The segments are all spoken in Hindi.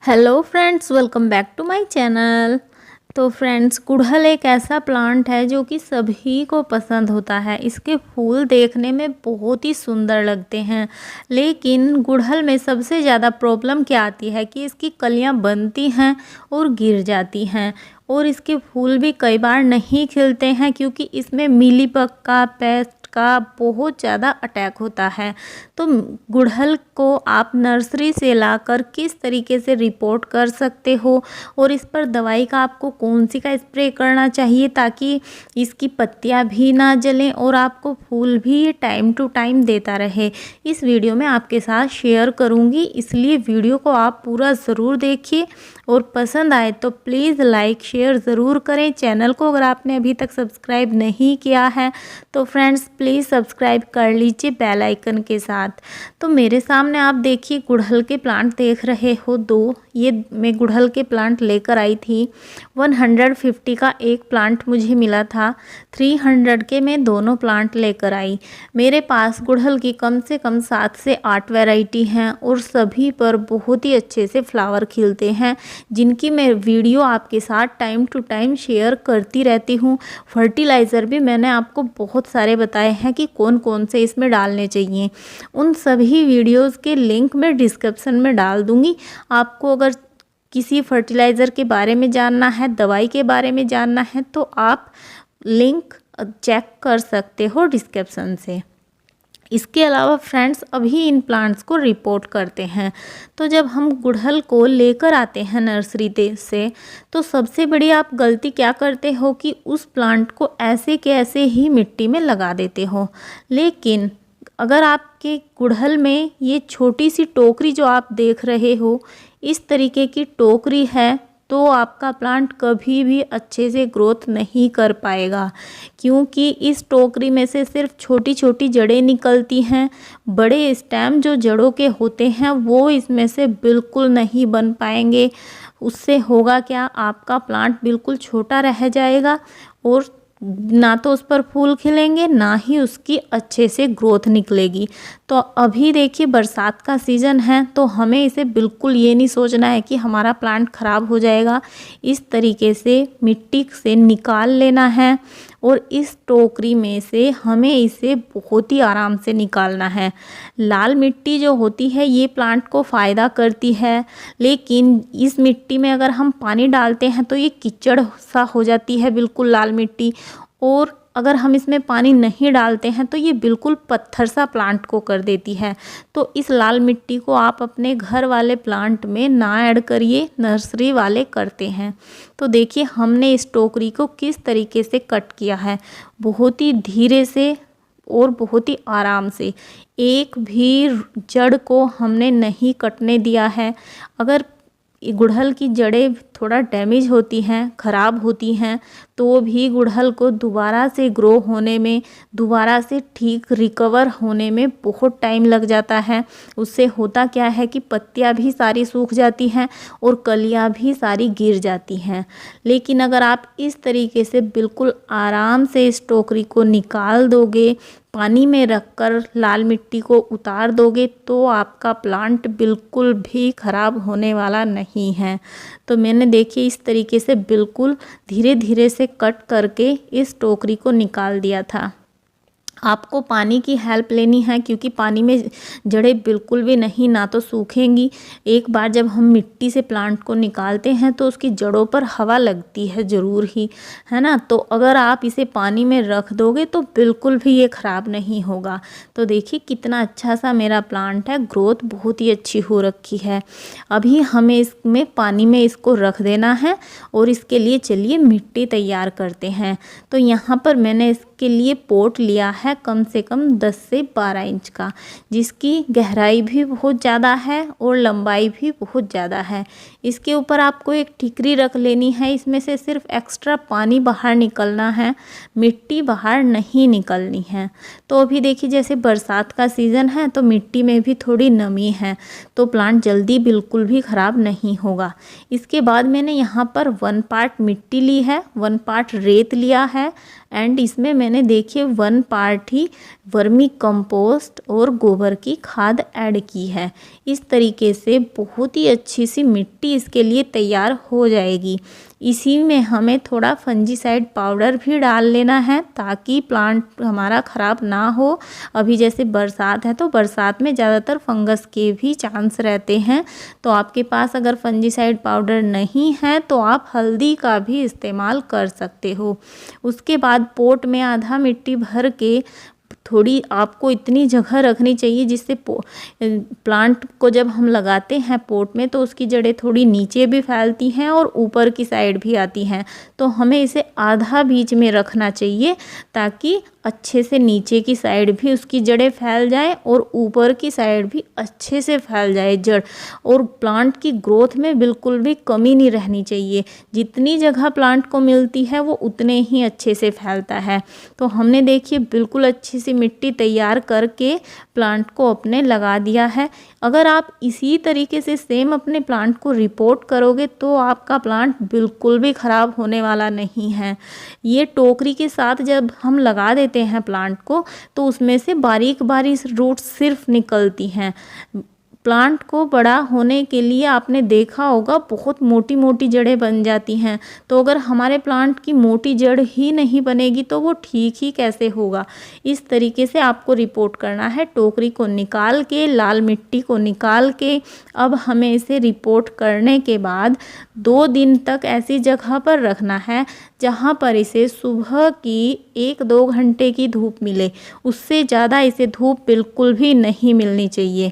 Hello friends, welcome back to my channel. तो फ्रेंड्स, गुड़हल एक ऐसा प्लांट है जो कि सभी को पसंद होता है। इसके फूल देखने में बहुत ही सुंदर लगते हैं, लेकिन गुड़हल में सबसे ज़्यादा प्रॉब्लम क्या आती है कि इसकी कलियां बनती हैं और गिर जाती हैं, और इसके फूल भी कई बार नहीं खिलते हैं क्योंकि इसमें मीलीबग का, पेस्ट का बहुत ज़्यादा अटैक होता है। तो गुड़हल को आप नर्सरी से लाकर किस तरीके से रिपोर्ट कर सकते हो और इस पर दवाई का आपको कौन सी का स्प्रे करना चाहिए ताकि इसकी पत्तियां भी ना जलें और आपको फूल भी ये टाइम टू टाइम देता रहे, इस वीडियो में आपके साथ शेयर करूंगी। इसलिए वीडियो को आप पूरा ज़रूर देखिए और पसंद आए तो प्लीज़ लाइक शेयर ज़रूर करें। चैनल को अगर आपने अभी तक सब्सक्राइब नहीं किया है तो फ्रेंड्स प्लीज़ सब्सक्राइब कर लीजिए बेल आइकन के साथ। तो मेरे सामने आप देखिए गुड़हल के प्लांट देख रहे हो दो। ये मैं गुड़हल के प्लांट लेकर आई थी। 150 का एक प्लांट मुझे मिला था, 300 के मैं दोनों प्लांट लेकर आई। मेरे पास गुड़हल की कम से कम 7 से 8 वैरायटी हैं और सभी पर बहुत ही अच्छे से फ्लावर खिलते हैं, जिनकी मैं वीडियो आपके साथ टाइम टू टाइम शेयर करती रहती हूँ। फर्टिलाइज़र भी मैंने आपको बहुत सारे बताए हैं कि कौन कौन से इसमें डालने चाहिए। उन सभी वीडियोस के लिंक मैं डिस्क्रिप्शन में डाल दूँगी। आपको अगर किसी फर्टिलाइज़र के बारे में जानना है, दवाई के बारे में जानना है, तो आप लिंक चेक कर सकते हो डिस्क्रिप्शन से। इसके अलावा फ्रेंड्स, अभी इन प्लांट्स को रिपोर्ट करते हैं। तो जब हम गुड़हल को लेकर आते हैं नर्सरी से, तो सबसे बड़ी आप गलती क्या करते हो कि उस प्लांट को ऐसे के ऐसे ही मिट्टी में लगा देते हो। लेकिन अगर आपके गुड़हल में ये छोटी सी टोकरी जो आप देख रहे हो, इस तरीके की टोकरी है, तो आपका प्लांट कभी भी अच्छे से ग्रोथ नहीं कर पाएगा, क्योंकि इस टोकरी में से सिर्फ छोटी छोटी जड़ें निकलती हैं। बड़े स्टेम जो जड़ों के होते हैं वो इसमें से बिल्कुल नहीं बन पाएंगे। उससे होगा क्या, आपका प्लांट बिल्कुल छोटा रह जाएगा और ना तो उस पर फूल खिलेंगे, ना ही उसकी अच्छे से ग्रोथ निकलेगी। तो अभी देखिए बरसात का सीज़न है, तो हमें इसे बिल्कुल ये नहीं सोचना है कि हमारा प्लांट ख़राब हो जाएगा। इस तरीके से मिट्टी से निकाल लेना है और इस टोकरी में से हमें इसे बहुत ही आराम से निकालना है। लाल मिट्टी जो होती है ये प्लांट को फ़ायदा करती है, लेकिन इस मिट्टी में अगर हम पानी डालते हैं तो ये कीचड़ सा हो जाती है, बिल्कुल लाल मिट्टी। और अगर हम इसमें पानी नहीं डालते हैं तो ये बिल्कुल पत्थर सा प्लांट को कर देती है। तो इस लाल मिट्टी को आप अपने घर वाले प्लांट में ना ऐड करिए, नर्सरी वाले करते हैं। तो देखिए हमने इस टोकरी को किस तरीके से कट किया है, बहुत ही धीरे से और बहुत ही आराम से। एक भी जड़ को हमने नहीं कटने दिया है। अगर गुड़हल की जड़ें थोड़ा डैमेज होती हैं, ख़राब होती हैं, तो भी गुड़हल को दोबारा से ग्रो होने में, दोबारा से ठीक रिकवर होने में बहुत टाइम लग जाता है। उससे होता क्या है कि पत्तियां भी सारी सूख जाती हैं और कलियां भी सारी गिर जाती हैं। लेकिन अगर आप इस तरीके से बिल्कुल आराम से इस टोकरी को निकाल दोगे, पानी में रखकर लाल मिट्टी को उतार दोगे, तो आपका प्लांट बिल्कुल भी ख़राब होने वाला नहीं है। तो मैंने देखिए इस तरीके से बिल्कुल धीरे धीरे से कट करके इस टोकरी को निकाल दिया था। आपको पानी की हेल्प लेनी है, क्योंकि पानी में जड़ें बिल्कुल भी नहीं, ना तो सूखेंगी। एक बार जब हम मिट्टी से प्लांट को निकालते हैं तो उसकी जड़ों पर हवा लगती है ज़रूर ही, है ना। तो अगर आप इसे पानी में रख दोगे तो बिल्कुल भी ये ख़राब नहीं होगा। तो देखिए कितना अच्छा सा मेरा प्लांट है, ग्रोथ बहुत ही अच्छी हो रखी है। अभी हमें इसमें पानी में इसको रख देना है और इसके लिए चलिए मिट्टी तैयार करते हैं। तो यहाँ पर मैंने इसके लिए पॉट लिया है कम से कम 10 से 12 इंच का, जिसकी गहराई भी बहुत ज़्यादा है और लंबाई भी बहुत ज़्यादा है। इसके ऊपर आपको एक ठीकरी रख लेनी है, इसमें से सिर्फ एक्स्ट्रा पानी बाहर निकलना है, मिट्टी बाहर नहीं निकलनी है। तो अभी देखिए जैसे बरसात का सीज़न है तो मिट्टी में भी थोड़ी नमी है, तो प्लांट जल्दी बिल्कुल भी ख़राब नहीं होगा। इसके बाद मैंने यहाँ पर 1 पार्ट मिट्टी ली है, 1 पार्ट रेत लिया है एंड इसमें मैंने देखिए 1 पार्ट ही वर्मी कंपोस्ट और गोबर की खाद ऐड की है। इस तरीके से बहुत ही अच्छी सी मिट्टी इसके लिए तैयार हो जाएगी। इसी में हमें थोड़ा फंजीसाइड पाउडर भी डाल लेना है ताकि प्लांट हमारा ख़राब ना हो। अभी जैसे बरसात है तो बरसात में ज़्यादातर फंगस के भी चांस रहते हैं, तो आपके पास अगर फंजीसाइड पाउडर नहीं है तो आप हल्दी का भी इस्तेमाल कर सकते हो। उसके बाद पोट में आधा मिट्टी भर के थोड़ी आपको इतनी जगह रखनी चाहिए जिससे प्लांट को जब हम लगाते हैं पोट में तो उसकी जड़ें थोड़ी नीचे भी फैलती हैं और ऊपर की साइड भी आती हैं, तो हमें इसे आधा बीच में रखना चाहिए ताकि अच्छे से नीचे की साइड भी उसकी जड़ें फैल जाए और ऊपर की साइड भी अच्छे से फैल जाए जड़, और प्लांट की ग्रोथ में बिल्कुल भी कमी नहीं रहनी चाहिए। जितनी जगह प्लांट को मिलती है वो उतने ही अच्छे से फैलता है। तो हमने देखिए बिल्कुल अच्छी सी मिट्टी तैयार करके प्लांट को अपने लगा दिया है। अगर आप इसी तरीके से सेम अपने प्लांट को रिपोर्ट करोगे तो आपका प्लांट बिल्कुल भी ख़राब होने वाला नहीं है। ये टोकरी के साथ जब हम लगा देते हैं प्लांट को तो उसमें से बारीक बारीक रूट्स सिर्फ निकलती हैं। प्लांट को बड़ा होने के लिए आपने देखा होगा बहुत मोटी मोटी जड़ें बन जाती हैं, तो अगर हमारे प्लांट की मोटी जड़ ही नहीं बनेगी तो वो ठीक ही कैसे होगा। इस तरीके से आपको रिपोर्ट करना है। टोकरी को निकाल के, लाल मिट्टी को निकाल के, अब हमें इसे रिपोर्ट करने के बाद 2 दिन तक ऐसी जगह पर रखना है जहाँ पर इसे सुबह की 1-2 घंटे की धूप मिले। उससे ज़्यादा इसे धूप बिल्कुल भी नहीं मिलनी चाहिए।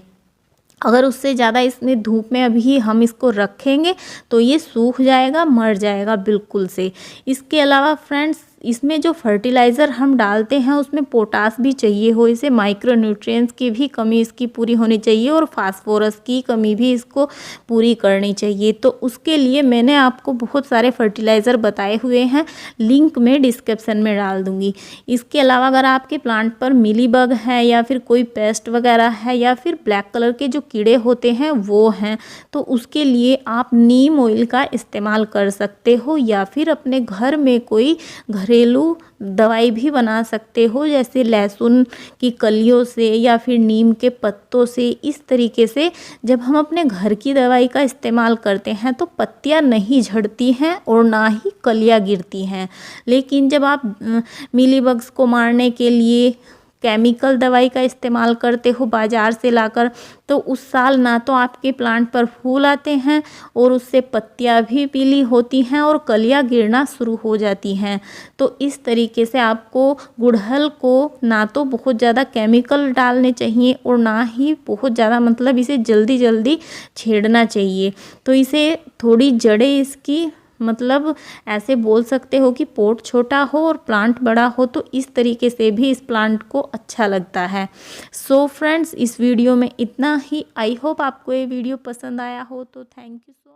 अगर उससे ज़्यादा इसमें धूप में अभी हम इसको रखेंगे तो ये सूख जाएगा, मर जाएगा बिल्कुल से। इसके अलावा फ्रेंड्स इसमें जो फर्टिलाइज़र हम डालते हैं उसमें पोटास भी चाहिए हो, इसे माइक्रो न्यूट्रिएंट्स की भी कमी इसकी पूरी होनी चाहिए और फास्फोरस की कमी भी इसको पूरी करनी चाहिए। तो उसके लिए मैंने आपको बहुत सारे फर्टिलाइज़र बताए हुए हैं, लिंक में डिस्क्रिप्शन में डाल दूँगी। इसके अलावा अगर आपके प्लांट पर मिलीबग है या फिर कोई पेस्ट वगैरह है या फिर ब्लैक कलर के जो कीड़े होते हैं वो हैं, तो उसके लिए आप नीम ऑयल का इस्तेमाल कर सकते हो या फिर अपने घर में कोई घरेलू दवाई भी बना सकते हो, जैसे लहसुन की कलियों से या फिर नीम के पत्तों से। इस तरीके से जब हम अपने घर की दवाई का इस्तेमाल करते हैं तो पत्तियां नहीं झड़ती हैं और ना ही कलियां गिरती हैं। लेकिन जब आप मिलीबग्स को मारने के लिए केमिकल दवाई का इस्तेमाल करते हो बाज़ार से लाकर, तो उस साल ना तो आपके प्लांट पर फूल आते हैं और उससे पत्तियां भी पीली होती हैं और कलियां गिरना शुरू हो जाती हैं। तो इस तरीके से आपको गुड़हल को ना तो बहुत ज़्यादा केमिकल डालने चाहिए और ना ही बहुत ज़्यादा मतलब इसे जल्दी जल्दी छेड़ना चाहिए। तो इसे थोड़ी जड़ें इसकी मतलब ऐसे बोल सकते हो कि पोट छोटा हो और प्लांट बड़ा हो, तो इस तरीके से भी इस प्लांट को अच्छा लगता है। सो फ्रेंड्स इस वीडियो में इतना ही। आई होप आपको ये वीडियो पसंद आया हो, तो थैंक यू सो मच।